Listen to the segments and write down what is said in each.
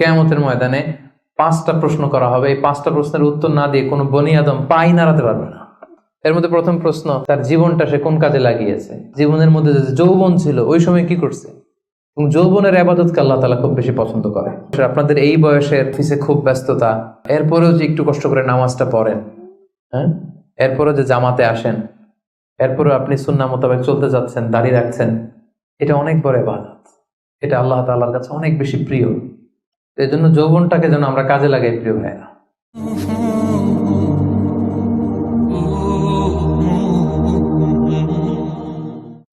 কিয়ামতের ময়দানে 5টা প্রশ্ন করা হবে। এই 5টা প্রশ্নের উত্তর না দিয়ে কোনো বনি আদম পাই নাড়াতে পারবে না। এর মধ্যে প্রথম প্রশ্ন, তার জীবনটা সে কোন কাজে লাগিয়েছে, জীবনের মধ্যে যে যৌবন ছিল ওই সময় কি করছে। এবং যৌবনের ইবাদতকে আল্লাহ তাআলা খুব বেশি পছন্দ করে। আপনাদের এই বয়সের অফিসে খুব ব্যস্ততা, এরপরেও যে একটু কষ্ট করে নামাজটা পড়েন, হ্যাঁ, এরপরে যে জামাতে আসেন, এরপরে আপনি সুন্নাহ মোতাবেক চলতে যাচ্ছেন, দাড়ি রাখছেন, এটা অনেক বড় ইবাদত। এটা আল্লাহ তাআলার কাছে অনেক বেশি প্রিয়। এই জন্য যৌবনটাকে যেন আমরা কাজে লাগাই, প্রিয় ভাইরা।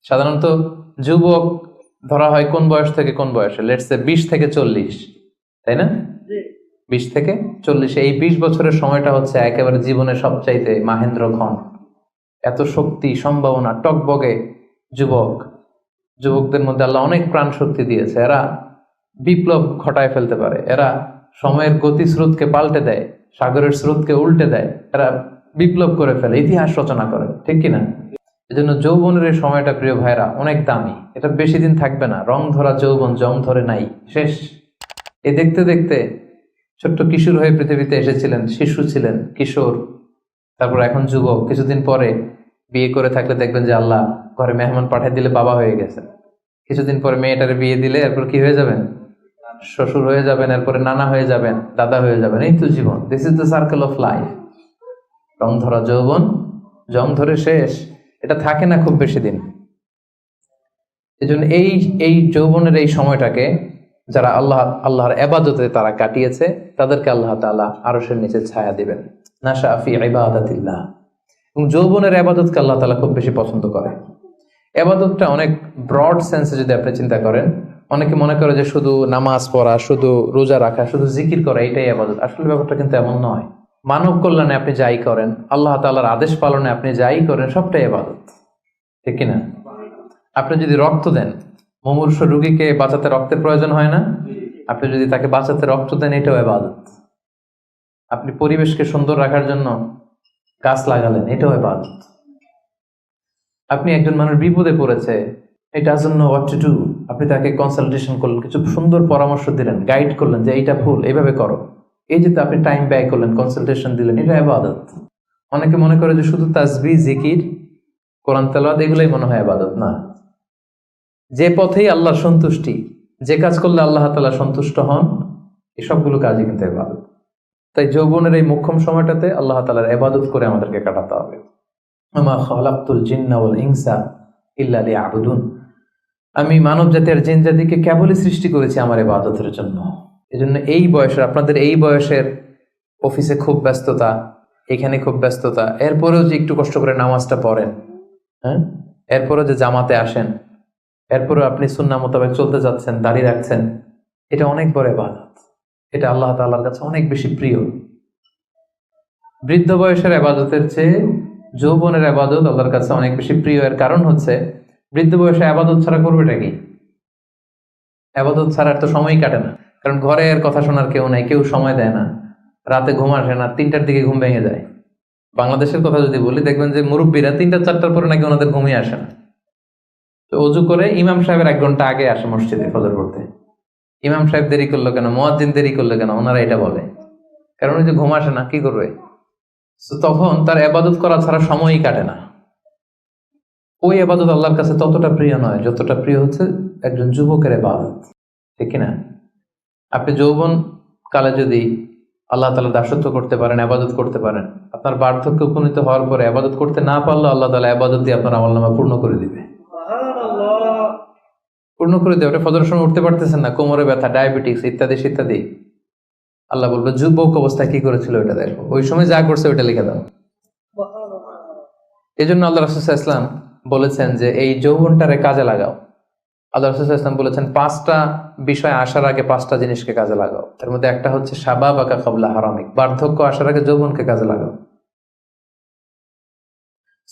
সাধারণত যুবক ধরা হয় কোন বয়স থেকে কোন বয়সে? লেটস সে 20 থেকে 40, তাই না? 20 থেকে 40, এই 20 বছরের সময়টা হচ্ছে একেবারে জীবনের সবচাইতে মাহেন্দ্র ক্ষণ। এত শক্তি, সম্ভাবনা, টকবগে যুবকদের মধ্যে আল্লাহ অনেক প্রাণ শক্তি দিয়েছে। এরা বিপ্লব ঘটায় ফেলতে পারে, এরা সময়ের গতি স্রোতকে পাল্টে দেয়, সাগরের স্রোতকে উল্টে দেয়, এরা বিপ্লব করে ফেলে, ইতিহাস রচনা করে, ঠিক কিনা? এই জন্য যৌবনের এই সময়টা, প্রিয় ভাইরা, অনেক দামি। এটা বেশি দিন থাকবে না। রং ধরা যৌবন জং ধরে নাই, শেষ। এ দেখতে দেখতে ছোট্ট কিশোর হয়ে পৃথিবীতে এসেছিলেন, শিশু ছিলেন, কিশোর, তারপর এখন যুবক। কিছুদিন পরে বিয়ে করে থাকলে দেখবেন যে আল্লাহ ঘরে মেহমান পাঠিয়ে দিলে বাবা হয়ে গেছেন। কিছুদিন পরে মেয়েটারে বিয়ে দিলে এরপর কি হয়ে যাবেন? শ্বশুর হয়ে যাবেন, এরপরে নানা হয়ে যাবেন, দাদা হয়ে যাবেন। এই তো জীবন। This is the circle of life. রং ধরা যৌবন জং ধরে শেষ। এটা থাকে না খুব বেশি দিন। এই জন্য এই যৌবনের এই সময়টাকে যারা আল্লাহর ইবাদতে তারা কাটিয়েছে, তাদেরকে আল্লাহ তাআলা আরশের নিচে ছায়া দিবেন। নাশা ফি ইবাদাতিল্লাহ। এবং যৌবনের ইবাদতকে আল্লাহ তাআলা খুব বেশি পছন্দ করে। ইবাদতটা অনেক ব্রড সেন্সে যদি আপনি চিন্তা করেন, অনেকে মনে করে যে শুধু নামাজ পড়া, শুধু রোজা রাখা, শুধু জিকির করা, এটাই ইবাদত। আসলে ব্যাপারটা কিন্তু এমন নয়। মানব কল্যাণে আপনি যাই করেন, আল্লাহ তাআলার আদেশ পালনে আপনি যাই করেন, সবটাই ইবাদত, ঠিক কিনা? আপনি যদি রক্ত দেন, মুমূর্ষু রোগীকে বাঁচাতে রক্তের প্রয়োজন হয় না? আপনি যদি তাকে বাঁচাতে রক্ত দেন, এটাও ইবাদত। আপনি পরিবেশকে সুন্দর রাখার জন্য গাছ লাগালেন, এটাও ইবাদত। আপনি একজন মানুষ বিপদে পড়েছে, he doesn't know what to do, আপনি তাকে কনসালটেশন করলেন, কিছু সুন্দর পরামর্শ দিলেন, গাইড করলেন যে এইটা ভুল, এইভাবে করো। এই যে আপনি টাইম ব্যয় করলেন, কনসালটেশন দিলেন, এটা ইবাদত। অনেকে মনে করে যে শুধু তাসবিহ, জিকির, কোরআন তেলাওয়াত এগুলোই মনে হয় ইবাদত। না, যে পথেই আল্লাহর সন্তুষ্টি, যে কাজ করলে আল্লাহ তাআলা সন্তুষ্ট হন, এই সবগুলো কাজই কিন্তু ইবাদত। তাই যৌবনের এই মোক্ষম সময়টাতে আল্লাহ তাআলার ইবাদত করে আমাদেরকে কাটাতে হবে। আমা খালাকতুল জিন্না ওয়াল ইনসা ইল্লা লিয়াবুদুন। আমি মানব জাতি আর জিন জাতিকে কেবলই সৃষ্টি করেছি আমার ইবাদতের জন্য। এজন্য এই বয়সের, আপনাদের এই বয়সের অফিসে খুব ব্যস্ততা, এখানে খুব ব্যস্ততা, এরপরেও যে একটু কষ্ট করে নামাজটা পড়েন, হ্যাঁ, এরপরে যে জামাতে আসেন, এরপরে আপনি সুন্নাহ মোতাবেক চলতে যাচ্ছেন, দাড়ি রাখছেন, এটা অনেক বড় ইবাদত। এটা আল্লাহ তাআলার কাছে অনেক বেশি প্রিয়। বৃদ্ধ বয়সের ইবাদতের চেয়ে যৌবনের ইবাদত আল্লাহর কাছে অনেক বেশি প্রিয়। এর কারণ হচ্ছে, বৃদ্ধ বয়সে ইবাদত ছাড়া করবেটা কি? ইবাদত ছাড়া তো সময়ই কাটে না। কারণ ঘরের কথা শোনার কেউ নাই, কেউ সময় দেয় না, রাতে ঘুম আসে না, 3টার দিকে ঘুম ভেঙে যায়। বাংলাদেশের কথা যদি বলি, দেখবেন যে মুরব্বীরা 3টা-4টার পরে নাকি ওনাদের ঘুমিয়ে আসে না। তো অজু করে ইমাম সাহেবের 1 ঘন্টা আগে আসে মসজিদে ফজর পড়তে। ইমাম সাহেব দেরি করলো কেন, মুয়াজ্জিন দেরি করলো কেন, ওনারা এটা বলে। কারণ ওই যে ঘুম আসে না, কি করবে? তখন তার ইবাদত করা ছাড়া সময়ই কাটে না। ওই ইবাদত আল্লাহর কাছে ততটা প্রিয় নয় যতটা প্রিয় হচ্ছে একজন যুবকের ইবাদত, ঠিক কিনা? আপনি যৌবন কালে যদি আল্লাহ তাআলা দাসত্ব করতে পারেন, ইবাদত করতে পারেন, আপনার বার্ধক্যে উপনীত হওয়ার পরে ইবাদত করতে না পারলে আল্লাহ তাআলা ইবাদত দিয়ে আপনার আমলনামা পূর্ণ করে দিবে। পূর্ণ করে দেবে। আপনি ফজরের সময় উঠতে পারতেছেন না, কোমরে ব্যথা, ডায়াবেটিস ইত্যাদি ইত্যাদি, আল্লাহ বলবে যুবক অবস্থায় কি করেছিল ওটা দেখো, ওই সময় যা করছে ওইটা লিখে দাও। এই জন্য আল্লাহ রাসূল সাল্লাল্লাহু আলাইহি ওয়াসাল্লাম বলেছেন যে এই যৌবনটারে কাজে লাগাও। আল্লাহ রাসূল সাল্লাল্লাহু আলাইহি ওয়াসাল্লাম বলেছেন 5টা বিষয় আসার আগে 5টা জিনিসকে কাজে লাগাও। তার মধ্যে একটা হচ্ছে শাবাবাকা ক্বাবলা হারামিক, বার্ধক্য আসার আগে যৌবনকে কাজে লাগাও।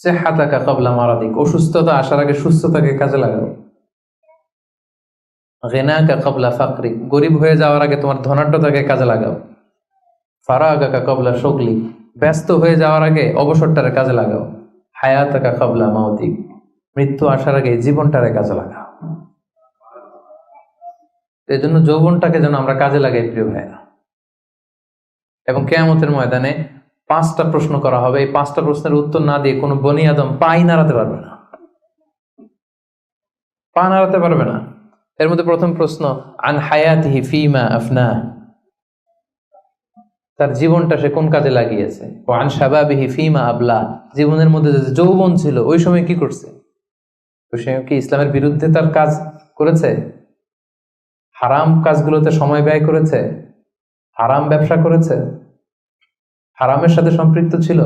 সিহহাতাকা ক্বাবলা মারাদিক, অসুস্থতা আসার আগে সুস্থতাকে কাজে লাগাও। গিনাকা ক্বাবলা ফাকরিক, গরিব হয়ে যাওয়ার আগে তোমার ধনাঢ্যতাকে কাজে লাগাও। ফারাগাকা ক্বাবলা শুগলিক, ব্যস্ত হয়ে যাওয়ার আগে অবসরটারে কাজে লাগাও। হায়াতাকা ক্বাবলা মাউতিক, মৃত্যু আসার আগে জীবনটারে কাজে লাগাও। এই জন্য যৌবনটাকে যেন আমরা কাজে লাগাই প্রিয় ভাইরা। এবং কিয়ামতের ময়দানে 5টা প্রশ্ন করা হবে, এই 5টা প্রশ্নের উত্তর না দিয়ে কোনো বনি আদম পাই নাড়াতে পারবে না, পা নাড়াতে পারবে না। এর মধ্যে প্রথম প্রশ্ন, আন হায়াতিহি ফিমা আফনা, তার জীবনটা সে কোন কাজে লাগিয়েছে। ও আন শাবাবিহি ফিমা আবলা, জীবনের মধ্যে যে যৌবন ছিল ওই সময় কি করছে, ওই সময় কি ইসলামের বিরুদ্ধে তার কাজ করেছে, হারাম কাজগুলোতে সময় ব্যয় করেছে, হারাম ব্যবসা করেছে, হারামের সাথে সম্পৃক্ত ছিল,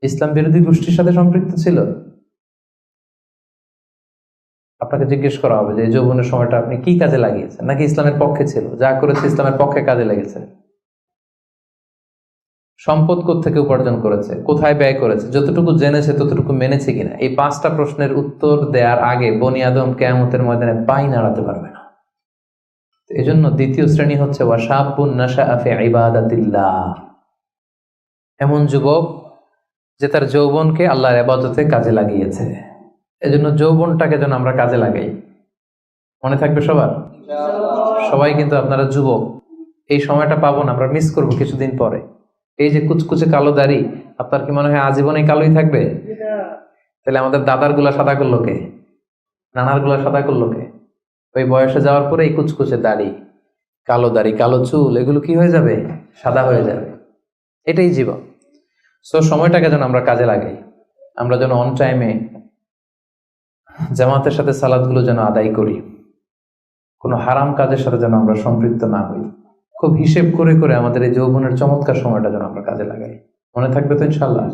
ইসলাম বিরোধী গোষ্ঠীর সাথে সম্পৃক্ত ছিল। আপনাকে জিজ্ঞেস করা হবে যে এই যৌবনের সময়টা আপনি কি কাজে লাগিয়েছেন, নাকি ইসলামের পক্ষে ছিল, যা করেছে ইসলামের পক্ষে কাজে লেগেছে। সম্পদ কোত্থেকে উপার্জন করেছে, কোথায় ব্যয় করেছে, যতটুকু জেনেছে ততটুকু মেনেছে কিনা। এই 5টা প্রশ্নের উত্তর দেওয়ার আগে বনি আদম কিয়ামতের ময়দানে পাই নাড়াতে পারবে না। এই জন্য দ্বিতীয় শ্রেণী হচ্ছে ওয়াশাবুন নাশাআ ফি ইবাদাতিল্লাহ, এমন যুবক যে তার যৌবনকে আল্লাহর ইবাদতে কাজে লাগিয়েছে। এজন্য যৌবনটাকে যেন আমরা কাজে লাগাই। মনে থাকবে সবার, সবাই কিন্তু আপনারা যুবক, এই সময়টা পাবো না, আমরা মিস করবো কিছুদিন পরে। এই যে কুচকুচে কালো দাড়ি, আপনার কি মনে হয় আজীবনে কালোই থাকবে? তাহলে আমাদের দাদার গুলা সাদা করলো কে, নানার গুলা সাদা করলো কে? ওই বয়সে যাওয়ার পরে এই কুচকুচে দাড়ি, কালো চুল, এগুলো কি হয়ে যাবে? সাদা হয়ে যাবে। এটাই জীবন। সো সময়টাকে যেন আমরা কাজে লাগাই, আমরা যেন অন টাইমে জামাতের সাথে সালাদগুলো যেন আদায় করি, কোনো হারাম কাজের সাথে যেন আমরা সম্পৃক্ত না হই। খুব হিসেব করে করে আমাদের এই যৌবনের চমৎকার সময়টা যেন আমরা কাজে লাগাই। মনে থাকবে তো ইনশাআল্লাহ?